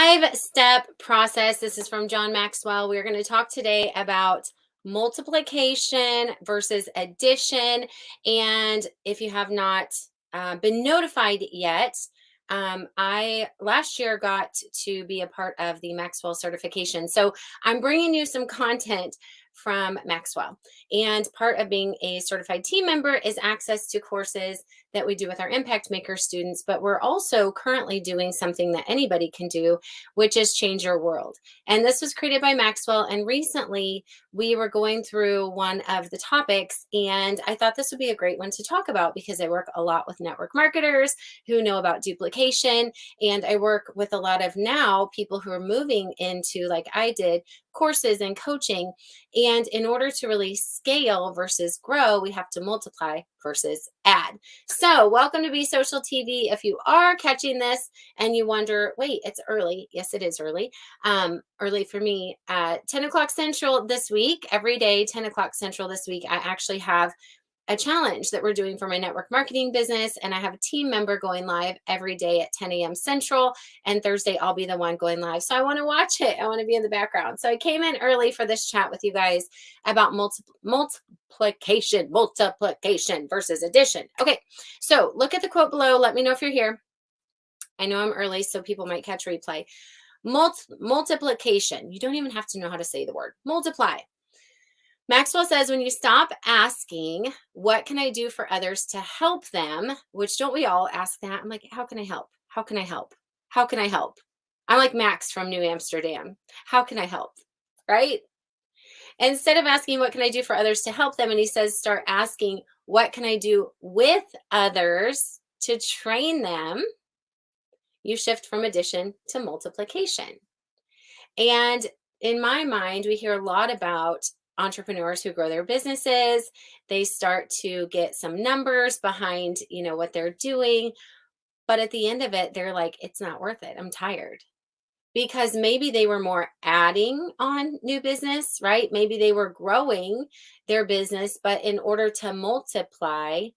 5-step process. This is from John Maxwell. We're going to talk today about multiplication versus addition. And if you have not been notified yet, I last year got to be a part of the Maxwell certification. So I'm bringing you some content from Maxwell. And part of being a certified team member is access to courses that we do with our Impact Maker students. But we're also currently doing something that anybody can do, which is change your world. And this was created by Maxwell. And recently we were going through one of the topics, and I thought this would be a great one to talk about because I work a lot with network marketers who know about duplication. And I work with a lot of now people who are moving into, like I did, courses and coaching. And in order to really scale versus grow, we have to multiply versus add. So welcome to Be Social TV. If you are catching this and you wonder, wait, it's early. Yes, it is early. Early for me. 10 o'clock Central this week, every day, 10 o'clock Central this week, I actually have a challenge that we're doing for my network marketing business. And I have a team member going live every day at 10 a.m. Central. And Thursday, I'll be the one going live. So I want to watch it. I want to be in the background. So I came in early for this chat with you guys about multiplication versus addition. Okay, so look at the quote below. Let me know if you're here. I know I'm early, so people might catch replay. Multiplication. You don't even have to know how to say the word. Multiply. Maxwell says when you stop asking, what can I do for others to help them, which don't we all ask that? I'm like, how can I help? How can I help? How can I help? I'm like Max from New Amsterdam. How can I help? Right? Instead of asking, what can I do for others to help them? And he says, start asking, what can I do with others to train them? You shift from addition to multiplication. And in my mind, we hear a lot about entrepreneurs who grow their businesses. They start to get some numbers behind, what they're doing. But at the end of it, they're like, it's not worth it. I'm tired. Because maybe they were more adding on new business, right? Maybe they were growing their business, but in order to multiply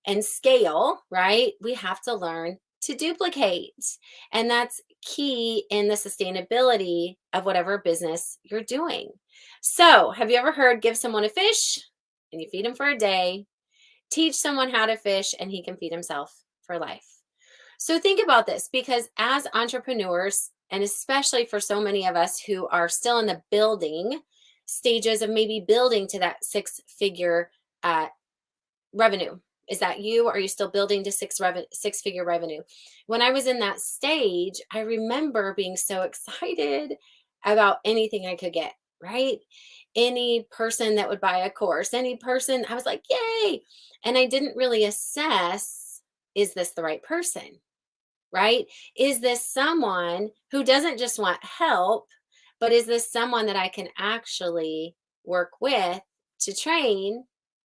and scale, right, we have to learn to duplicate. And that's key in the sustainability of whatever business you're doing. So, have you ever heard give someone a fish and you feed him for a day? Teach someone how to fish and he can feed himself for life. So, think about this because as entrepreneurs, and especially for so many of us who are still in the building stages of maybe building to that six-figure revenue. Is that you? Are you still building to six-figure revenue? When I was in that stage, I remember being so excited about anything I could get, right? Any person that would buy a course, any person, I was like, yay. And I didn't really assess, is this the right person, right? Is this someone who doesn't just want help, but is this someone that I can actually work with to train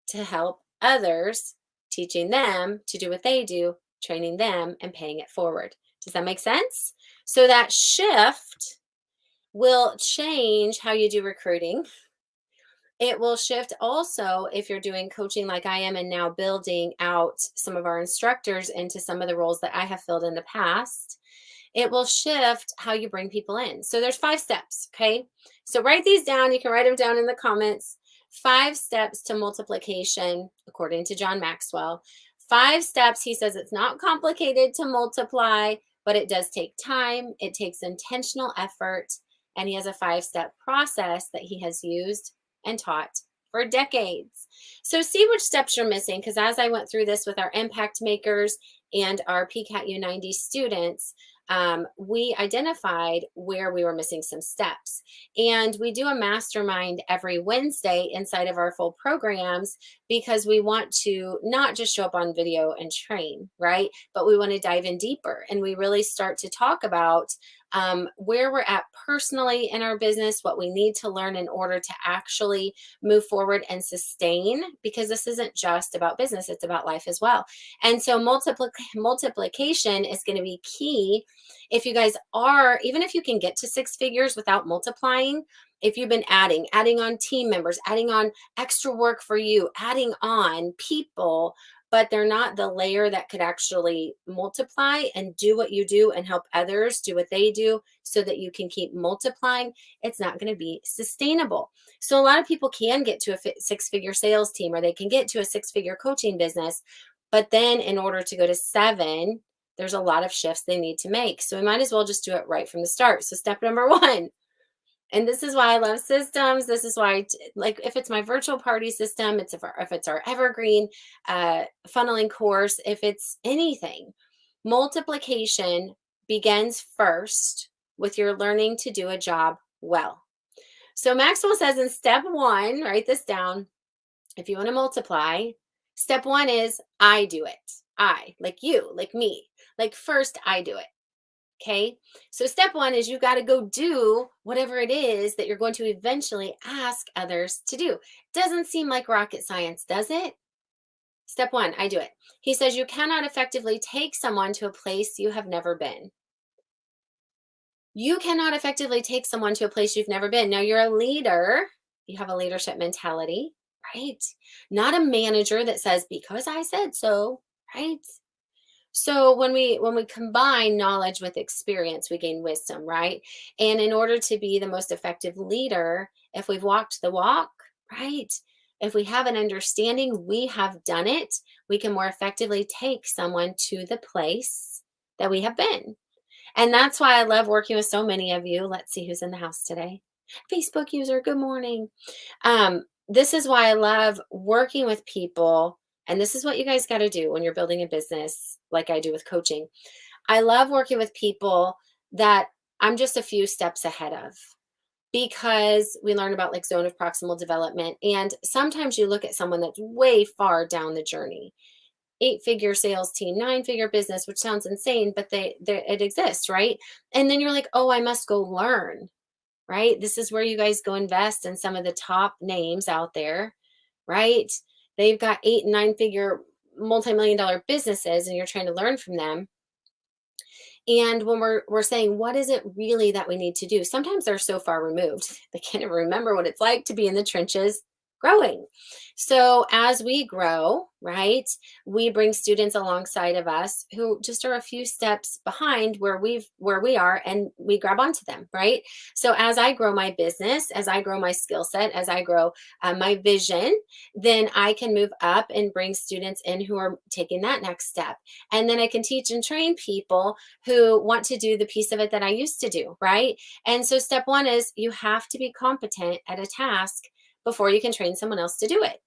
to help others, teaching them to do what they do, training them and paying it forward? Does that make sense? So that shift will change how you do recruiting. It will shift also if you're doing coaching like I am and now building out some of our instructors into some of the roles that I have filled in the past. It will shift how you bring people in. So there's 5 steps, okay? So write these down. You can write them down in the comments. 5 steps to multiplication, according to John Maxwell. 5 steps. He says it's not complicated to multiply, but it does take time. It takes intentional effort. And he has a 5-step process that he has used and taught for decades. So see which steps you're missing, because as I went through this with our impact makers and our PCAT U90 students, we identified where we were missing some steps. And we do a mastermind every Wednesday inside of our full programs because we want to not just show up on video and train, right? But we want to dive in deeper and we really start to talk about where we're at personally in our business, what we need to learn in order to actually move forward and sustain, because this isn't just about business, it's about life as well. And so multiplication is going to be key. If you guys are, even if you can get to 6 figures without multiplying, if you've been adding on team members, adding on extra work for you, adding on people, but they're not the layer that could actually multiply and do what you do and help others do what they do so that you can keep multiplying, it's not going to be sustainable. So a lot of people can get to a six-figure sales team, or they can get to a six-figure coaching business, but then in order to go to 7, there's a lot of shifts they need to make. So we might as well just do it right from the start. So step number 1, and this is why I love systems. This is why, like, if it's my virtual party system, if it's our evergreen funneling course, if it's anything, multiplication begins first with your learning to do a job well. So Maxwell says in step 1, write this down. If you want to multiply, step 1 is I do it. I, like you, like me. Like first, I do it. Okay. So step 1 is you got to go do whatever it is that you're going to eventually ask others to do. Doesn't seem like rocket science, does it? Step 1, I do it. He says you cannot effectively take someone to a place you have never been. You cannot effectively take someone to a place you've never been. Now you're a leader. You have a leadership mentality, right? Not a manager that says, because I said so, right? So when we combine knowledge with experience, we gain wisdom, right? And in order to be the most effective leader, if we've walked the walk, right? If we have an understanding, we have done it, we can more effectively take someone to the place that we have been. And that's why I love working with so many of you. Let's see who's in the house today. Facebook user, good morning. This is why I love working with people. And this is what you guys got to do when you're building a business, like I do with coaching. I love working with people that I'm just a few steps ahead of, because we learn about like zone of proximal development. And sometimes you look at someone that's way far down the journey, 8-figure sales team, 9-figure business, which sounds insane, but it exists, right? And then you're like, oh, I must go learn. Right? This is where you guys go invest in some of the top names out there, right? They've got 8 and 9-figure multi-million-dollar businesses, and you're trying to learn from them. And when we're saying, what is it really that we need to do? Sometimes they're so far removed, they can't even remember what it's like to be in the trenches growing. So as we grow, right, we bring students alongside of us who just are a few steps behind where we are, and we grab onto them, right? So as I grow my business, as I grow my skill set, as I grow my vision, then I can move up and bring students in who are taking that next step. And then I can teach and train people who want to do the piece of it that I used to do, right? And so step 1 is you have to be competent at a task before you can train someone else to do it.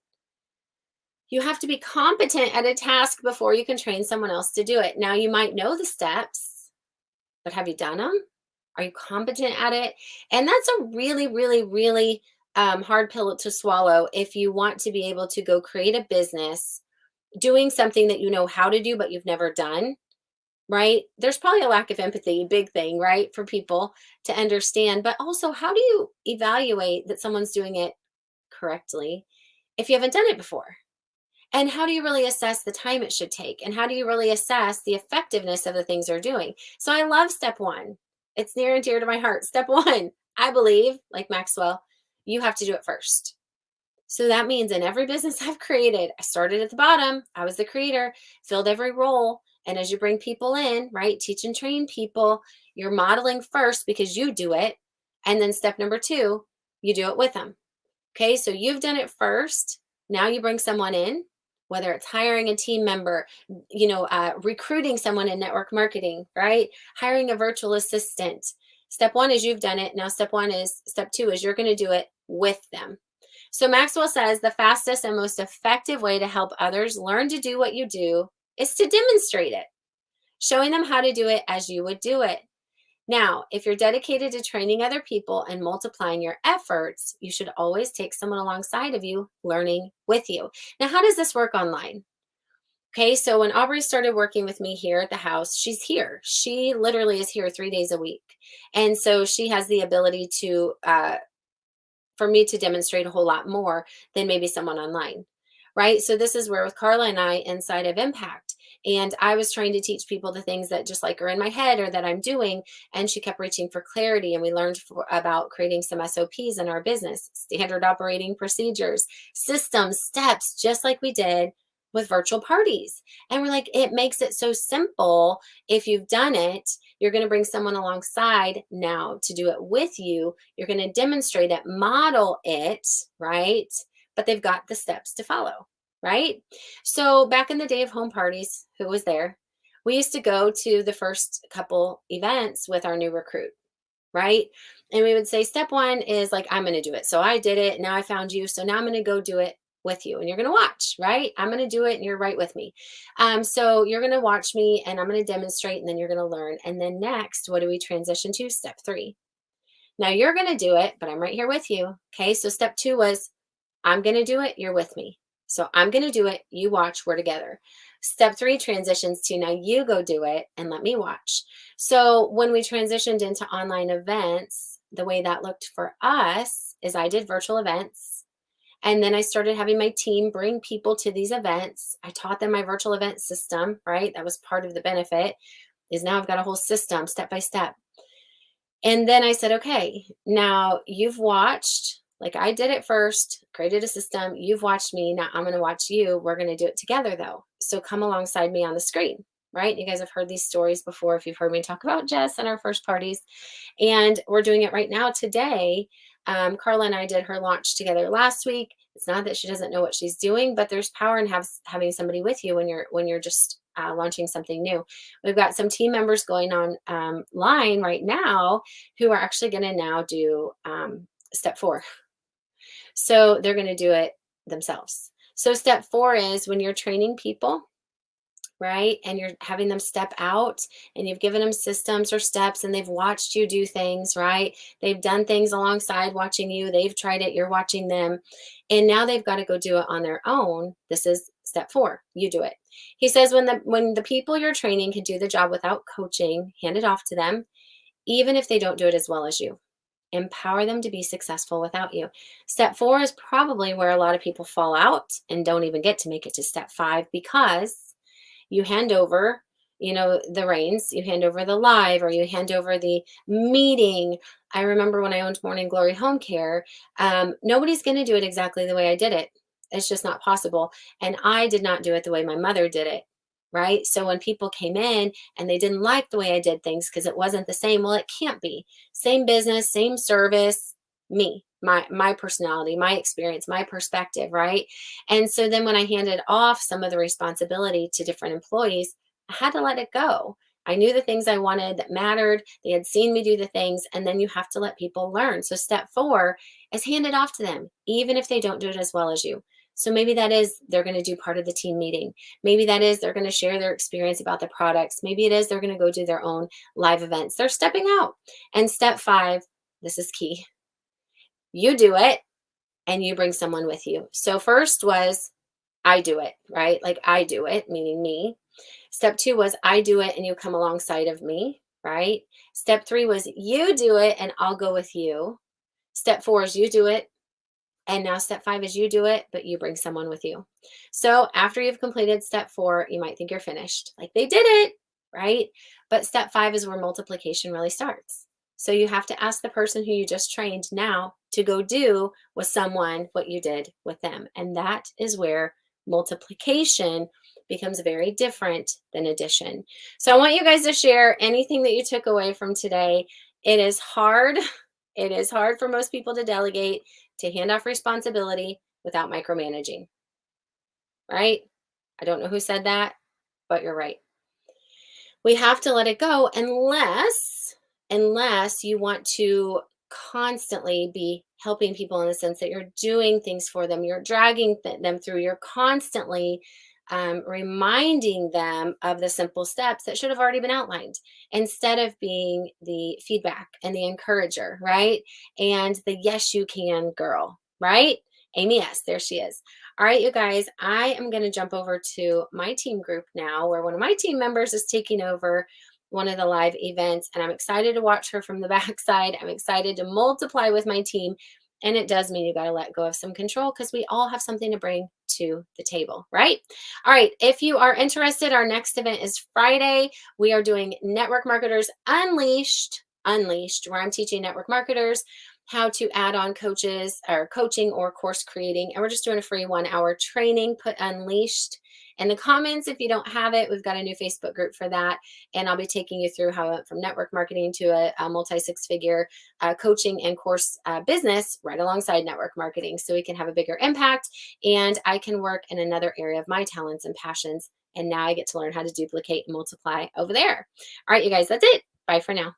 You have to be competent at a task before you can train someone else to do it. Now, you might know the steps, but have you done them? Are you competent at it? And that's a really, really, really hard pill to swallow if you want to be able to go create a business doing something that you know how to do, but you've never done, right? There's probably a lack of empathy, big thing, right, for people to understand. But also, how do you evaluate that someone's doing it correctly if you haven't done it before? And how do you really assess the time it should take? And how do you really assess the effectiveness of the things they're doing? So I love step 1. It's near and dear to my heart. Step 1, I believe, like Maxwell, you have to do it first. So that means in every business I've created, I started at the bottom. I was the creator, filled every role. And as you bring people in, right, teach and train people, you're modeling first because you do it. And then step number 2, you do it with them. Okay, so you've done it first. Now you bring someone in, whether it's hiring a team member, recruiting someone in network marketing, right? Hiring a virtual assistant. Step 1 is you've done it. Now step 2 is you're going to do it with them. So Maxwell says the fastest and most effective way to help others learn to do what you do is to demonstrate it, showing them how to do it as you would do it. Now, if you're dedicated to training other people and multiplying your efforts, you should always take someone alongside of you, learning with you. Now, how does this work online? Okay, so when Aubrey started working with me here at the house, she's here. She literally is here 3 days a week. And so she has the ability to, for me to demonstrate a whole lot more than maybe someone online, right? So this is where with Carla and I inside of Impact, and I was trying to teach people the things that just like are in my head or that I'm doing. And she kept reaching for clarity. And we learned about creating some SOPs in our business, standard operating procedures, systems, steps, just like we did with virtual parties. And we're like, it makes it so simple. If you've done it, you're going to bring someone alongside now to do it with you. You're going to demonstrate it, model it, right? But they've got the steps to follow, right? So back in the day of home parties, who was there? We used to go to the first couple events with our new recruit, right? And we would say, step one is like, I'm going to do it. So I did it. Now I found you. So now I'm going to go do it with you and you're going to watch, right? I'm going to do it and you're right with me. So you're going to watch me and I'm going to demonstrate and then you're going to learn. And then next, what do we transition to? Step three. Now you're going to do it, but I'm right here with you. Okay. So step two was, I'm going to do it. You're with me. So I'm going to do it. You watch. We're together. Step three transitions to now you go do it and let me watch. So when we transitioned into online events, the way that looked for us is I did virtual events. And then I started having my team bring people to these events. I taught them my virtual event system, right? That was part of the benefit is now I've got a whole system step by step. And then I said, okay, now you've watched, like I did it first, created a system. You've watched me. Now I'm going to watch you. We're going to do it together though. So come alongside me on the screen, right? You guys have heard these stories before if you've heard me talk about Jess and our first parties. And we're doing it right now today. Carla and I did her launch together last week. It's not that she doesn't know what she's doing, but there's power in having somebody with you when you're just launching something new. We've got some team members going on line right now who are actually going to now do step four. So they're going to do it themselves. So step four is when you're training people, right? And you're having them step out and you've given them systems or steps and they've watched you do things, right? They've done things alongside watching you. They've tried it. You're watching them. And now they've got to go do it on their own. This is step four. You do it. He says when the people you're training can do the job without coaching, hand it off to them, even if they don't do it as well as you. Empower them to be successful without you. Step four is probably where a lot of people fall out and don't even get to make it to step five because you hand over, the reins, you hand over the live or you hand over the meeting. I remember when I owned Morning Glory Home Care, nobody's going to do it exactly the way I did it. It's just not possible. And I did not do it the way my mother did it. Right. So when people came in and they didn't like the way I did things because it wasn't the same, well, it can't be. Same business, same service, me, my personality, my experience, my perspective, right? And so then when I handed off some of the responsibility to different employees, I had to let it go. I knew the things I wanted that mattered. They had seen me do the things, and then you have to let people learn. So step four is hand it off to them, even if they don't do it as well as you. So maybe that is they're going to do part of the team meeting. Maybe that is they're going to share their experience about the products. Maybe it is they're going to go do their own live events. They're stepping out. And step five, this is key. You do it and you bring someone with you. So first was I do it, right? Like I do it, meaning me. Step two was I do it and you come alongside of me, right? Step three was you do it and I'll go with you. Step four is you do it. And now step five is you do it, but you bring someone with you. So after you've completed step four, you might think you're finished. Like they did it, right? But step five is where multiplication really starts. So you have to ask the person who you just trained now to go do with someone what you did with them. And that is where multiplication becomes very different than addition. So I want you guys to share anything that you took away from today. It is hard. It is hard for most people to delegate, to hand off responsibility without micromanaging, right? I don't know who said that, but you're right. We have to let it go unless you want to constantly be helping people in the sense that you're doing things for them, you're dragging them through, you're constantly reminding them of the simple steps that should have already been outlined instead of being the feedback and the encourager, right? And the yes, you can girl, right? Amy, yes, there she is. All right, you guys, I am going to jump over to my team group now where one of my team members is taking over one of the live events, and I'm excited to watch her from the backside. I'm excited to multiply with my team. And it does mean you got to let go of some control because we all have something to bring to the table, right? All right. If you are interested, our next event is Friday. We are doing Network Marketers Unleashed, where I'm teaching network marketers how to add on coaching or course creating. And we're just doing a free 1 hour training, put Unleashed in the comments. If you don't have it, we've got a new Facebook group for that. And I'll be taking you through how I went from network marketing to a multi six figure coaching and course business right alongside network marketing, so we can have a bigger impact and I can work in another area of my talents and passions. And now I get to learn how to duplicate and multiply over there. All right, you guys, that's it. Bye for now.